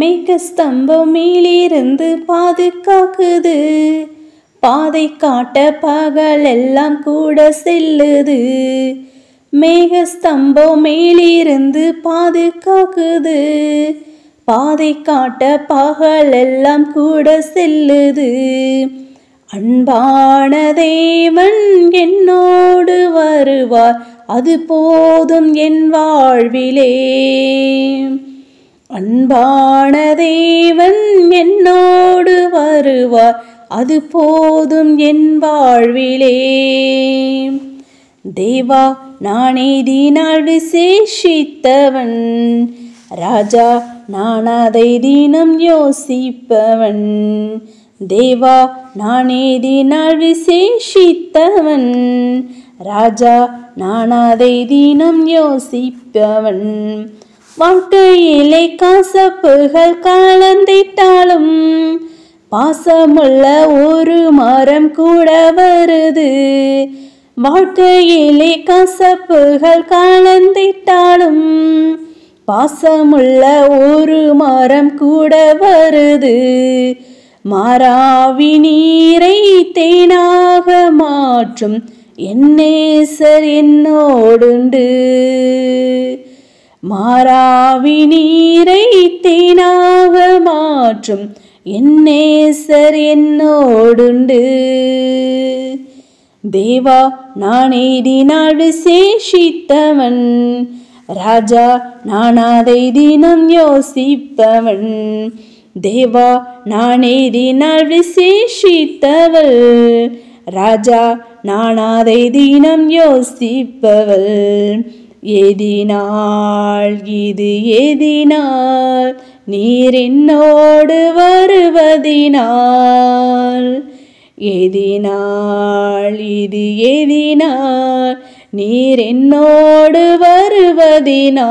மேகஸ்தம்பம் மேலிருந்து பாதுகாக்குது, பாதை காட்ட பகலெல்லாம் கூட செல்லுது. மேகஸ்தம்பம் மேலிருந்து பாதுகாக்குது, பாதை காட்ட பகலெல்லாம் கூட செல்லுது. அன்பான தேவன் என்னோடு வருவார், அது போதும் என் வாழ்விலே. அன்பான தேவன் என்னோடு வருவார், அது போதும் என் வாழ்விலே. தேவா நான் இதனால் விசேஷித்தவன், ராஜா நான் அதை தினம் யோசிப்பவன். தேவா நான் இதனால் விசேஷித்தவன், ராஜா நான் அதை தினம் யோசிப்பவன். வாழ்க்கையிலே கசப்புகள் கலந்திட்டாலும் பாசமுள்ள ஒரு மரம் கூட வருது. வாழ்க்கையிலே கசப்புகள் கலந்திட்டாலும் பாசமுள்ள ஒரு மரம் கூட வருது. மாறாவி நீரை தேனாக மாற்றும் என் நேசர் என்னோடுண்டு. மாறாவி நீரை தேனாக மாற்றும் என் நேசர் என்னோடுண்டு. தேவா நான் இதனால் விசேஷித்தவன், ராஜா நான் அதை தினம் யோசிப்பவன். தேவா நான் இதனால் விசேஷித்தவள், ராஜா நான் அதை தினம் யோசிப்பவள். எதினால் இது எதினால் நீர் என்னோடு வருவதினால். எதினால் இது எதினால் நீர் என்னோடு வருவதினால்.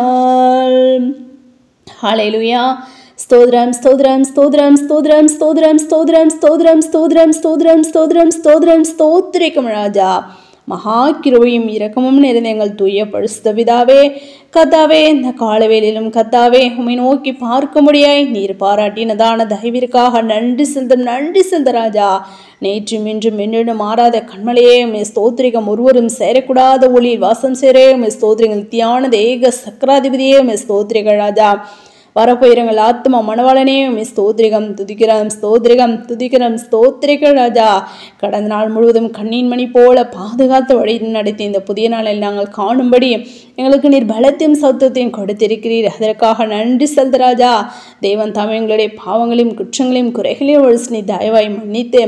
ஹல்லேலூயா. ஸ்தோத்ரம் ஸ்தோத்ரம் ஸ்தோத்ரம் ஸ்தோத்ரம் ஸ்தோத்ரம் ஸ்தோத்ரம் ஸ்தோத்ரம் ஸ்தோத்ரம் ஸ்தோத்ரம் ஸ்தோத்ரம் ஸ்தோத்ரம் ஸ்தோத்திரிக்கும் ராஜா. மகா கிருபையும் இரக்கமும் நிறைந்த எங்கள் தூய பரிசுத்த பிதாவே, கர்த்தாவே இந்த காலவேளையிலும் கர்த்தாவே உம்மை நோக்கி பார்க்க முடியாய் நீர் பாராட்டினதான தயவிற்காக நன்றி செலுத்த ராஜா. நேற்றும் இன்றும் என்னிடம் மாறாத கண்மலையே உம்மை ஸ்தோத்திரிகம். ஒருவரும் சேரக்கூடாத ஒளியில் வாசம் சேரே உம்மை ஸ்தோத்திரிகள். நித்தியானது ஏக சக்கராதிபதியே உம்மை ஸ்தோத்திரிகள் ராஜா. வரப்போயிரங்கள் ஆத்மா மணவாளனே உம்மை ஸ்தோத்திரிகம் துதிக்கிறோம் ஸ்தோத்திரிகம் துதிக்கிறோம் ஸ்தோத்திரிகள் ராஜா. கடந்த நாள் முழுவதும் கண்ணீன் மணி போல பாதுகாத்து வழி நடத்தி இந்த புதிய நாளில் நாங்கள் காணும்படி எங்களுக்கு நீர் பலத்தையும் சௌத்தத்தையும் கொடுத்திருக்கிறீர். அதற்காக நன்றி செலுத்த ராஜா. தேவன் தாமே எங்களுடைய பாவங்களையும் குற்றங்களையும் குறைகளையும் ஒழிச்சு நீ தயவாய் மன்னித்து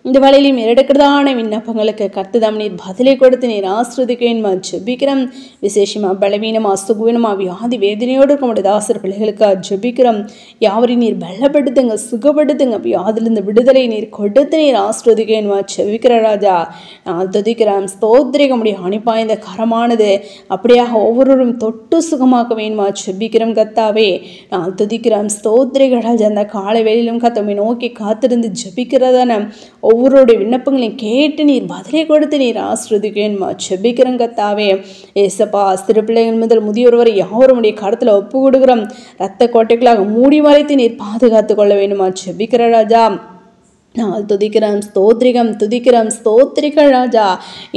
இந்த வேளையிலும் இரடுக்கிறதான விண்ணப்பங்களுக்கு கர்த்ததாம் நீர் பதிலை கொடுத்து நீர் ஆசிர்வதிக்க ஜெபிக்கிறோம். விசேஷமா பலவீனமா சுகுவீனமா வியாதி வேதனையோடு இருக்கக்கூடிய தாசர் பிள்ளைகளுக்கு ஜெபிக்கிறோம். யாவரையும் நீர் பலப்படுத்துங்க, சுகப்படுத்துங்க, வியாதிலிருந்து விடுதலை நீர் கொடுத்து நீர் ஆசிர்வதிக்க ஜெபிக்கிற ராஜா. நான் துதிக்கிறோம் ஸ்தோத்திரிக்க முடியும். அனுப்பா இந்த கரமானது அப்படியாக ஒவ்வொருவரும் தொட்டு சுகமாக்க வேணுமா ஜெபிக்கிறோம் கர்த்தாவே. நான் துதிக்கிறோம் ஸ்தோத்திரிக்க ராஜா. அந்த காலை வேளையிலும் கர்த்தாவை நோக்கி காத்திருந்து ஜெபிக்கிறதான ஒவ்வொருடைய விண்ணப்பங்களையும் கேட்டு நீர் பதிலை கொடுத்து நீர் ஆசிர்வதிக்கணுமா ஜெபிக்கிறோம் கர்த்தாவே. ஏசப்பா சிறு பிள்ளைகள் முதல் முதியோர் வரை யாவருடைய கருத்துல ஒப்பு கொடுக்கிறோம். இரத்த கோட்டைகளாக மூடி மறைத்து நீர் பாதுகாத்து கொள்ள வேண்டுமா ஜெபிக்கிற ராஜா. நான் துதிக்கிறோம் ஸ்தோத்திரிகம் துதிக்கிறோம் ஸ்தோத்திரிகள் ராஜா.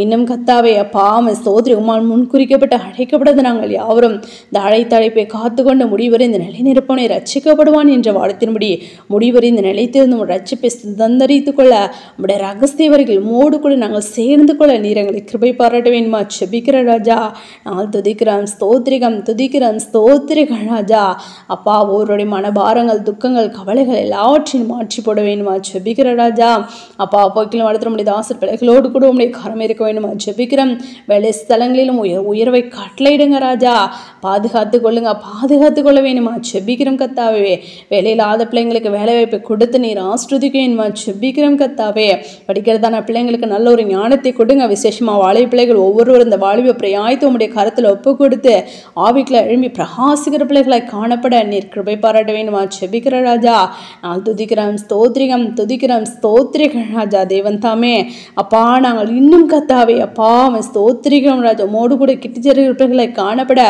இன்னும் கர்த்தாவே அப்பா ஸ்தோத்திரி உம்மால் முன்குறிக்கப்பட்டு அழைக்கப்பட்டது நாங்கள் யாவரும் இந்த அழைப்பை காத்து கொண்டு முடிவரை இந்த நிலை நிற்பவனை ரட்சிக்கப்படுவான் என்ற வார்த்தையின்படி முடிவரை இந்த நிலைத்திருந்து ரட்சிப்பை சுதந்தரித்து கொள்ள நம்முடைய ரகசிய வரைகள் மோடு கூட நாங்கள் சேர்ந்து கொள்ள நீர் எங்களை கிருபை பாராட்ட வேண்டுமா ஜெபிக்கிற ராஜா. நான் துதிக்கிறோம் ஸ்தோத்திரிகம் துதிக்கிறோம் ஸ்தோத்திரிகள் ராஜா. அப்பா ஒருவருடைய மனபாரங்கள் துக்கங்கள் கவலைகள் எல்லாவற்றையும் மாற்றி போட வேண்டுமா ஜெபிக்கிற ராஜா. அப்பா போக்கிலும் வளர்த்துற முடியாத ஆசிர் பிள்ளைகளோடு கூட உடைய கரம் இருக்க வேண்டுமா ஜெபிக்கிறோம். வேலை ஸ்தலங்களிலும் உயர்வை கட்டளையிடுங்க ராஜா. பாதுகாத்து கொள்ளுங்க, பாதுகாத்து கொள்ள வேணுமா ஜெபிக்கிறோம் கர்த்தாவே. வேலையில்லாத பிள்ளைங்களுக்கு வேலை வாய்ப்பை கொடுத்து நீர் ஆசிர்வதிக்க வேணுமா ஜெபிக்கிறோம் கர்த்தாவே. படிக்கிறதான பிள்ளைங்களுக்கு நல்ல ஒரு ஞானத்தை கொடுங்க. விசேஷமா வாழை பிள்ளைகள் ஒவ்வொருவரும் இந்த வாழ்வை பிரயாய்த்து உடைய கரத்தில் ஒப்பு கொடுத்து ஆவிக்குள்ள எழும்பி பிரகாசிக்கிற பிள்ளைகளை காணப்பட நீர் கிருபை பாராட்ட வேணுமா ஜெபிக்கிற ராஜா. நான் துதிக்கிறோம் ஸ்தோத்திரிகம் துதிக்கிறோம் துதிக்கிறோம் ஸ்தோத்திரிக்கிறோம் ராஜா. தேவன் தாமே அப்பா நாங்கள் இன்னும் கத்தாவே அப்பா ஸ்தோத்திரிக்கிறோம் ராஜா. மோடு கூட கிட்டிச்சர்களை காணப்பட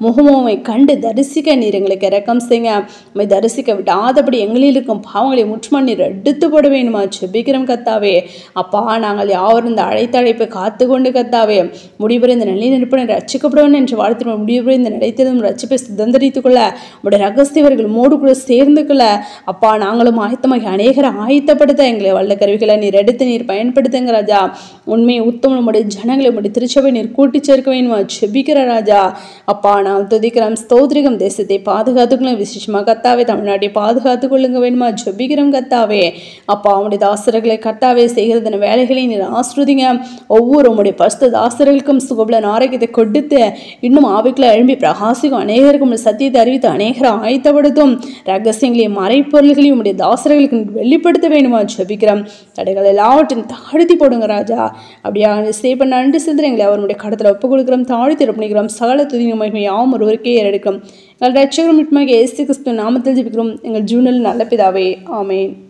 முகமோமை கண்டு தரிசிக்க நீர் எங்களுக்கு இரக்கம் செய்யுங்க. உம்மை தரிசிக்க விடாதபடி எங்களில் இருக்கும் பாவங்களை முற்றுமா நீர் எடுத்து போட வேணுமா செபிக்கிறோம் கத்தாவே. அப்பா நாங்கள் யாவரும் இந்த அழைப்பை காத்து கொண்டு கத்தாவே முடிவுரை இந்த நிலை நிற்பனை ரட்சிக்கப்படுவன் என்று வாழ்த்து முடிவுரை இந்த நிலைத்ததும் ரட்சிப்பை சுதந்திரித்துக் கொள்ள உடைய ரகசியவர்கள் மோடு கூட சேர்ந்து கொள்ள அப்பா நாங்களும் ஆயத்தமாகி அநேகரை ஆயத்தப்படுத்த எங்களை வல்ல கருவிகளை நீர் எடுத்து நீர் பயன்படுத்துங்க ராஜா. உண்மையை உத்தம நம்முடைய ஜனங்களை உடைய திருச்சபை நீர் கூட்டி சேர்க்க வேணுமா செபிக்கிற ராஜா. அப்பா நான் துதிக்கிறோம் ஸ்தோத்திரிகம். தேசத்தை பாதுகாத்துக்கொள்ள விசேஷமாக கத்தாவே தமிழ்நாட்டை பாதுகாத்துக் கொள்ளுங்க வேணுமா ஜெபிக்கிறோம் கத்தாவே. அப்பா உடைய தாசர்களை கத்தாவே செய்கிறதுன வேலைகளை நீர் ஆசிர்வதிங்க. ஒவ்வொரு உடைய பரிசுத்த தாசர்களுக்கும் சுகபலன் ஆரோக்கியத்தை கொடுத்து இன்னும் ஆவிக்குள்ள எழும்பி பிரகாசிக்கும் அநேகருக்கும் சத்தியத்தை அறிவித்து அநேகரை ஆயத்தப்படுத்தும் ரகசியங்களையும் மறைப்பொருள்களையும் உடைய தாசர்களுக்கு வெளிப்படுத்த வேணுமா ஜெபிக்கிறோம். தடைகள் எல்லாவற்றையும் தாழ்த்தி போடுங்க ராஜா. அப்படியா சேப்ப நன்றி சிந்தனைகளை அவருடைய கடத்தில் ஒப்புக் கொடுக்கிறோம். தாழ்த்தி பண்ணிக்கிறோம். சகல துதிங்க மகிமை யாவும் ஒருவருக்கே ஏறெடுக்கும். எங்கள் ரட்சகரும் இயேசு கிறிஸ்து நாமத்தில் ஜெபிக்கிறோம் எங்கள் ஜீவனில் நல்ல பிதாவே. ஆமென்.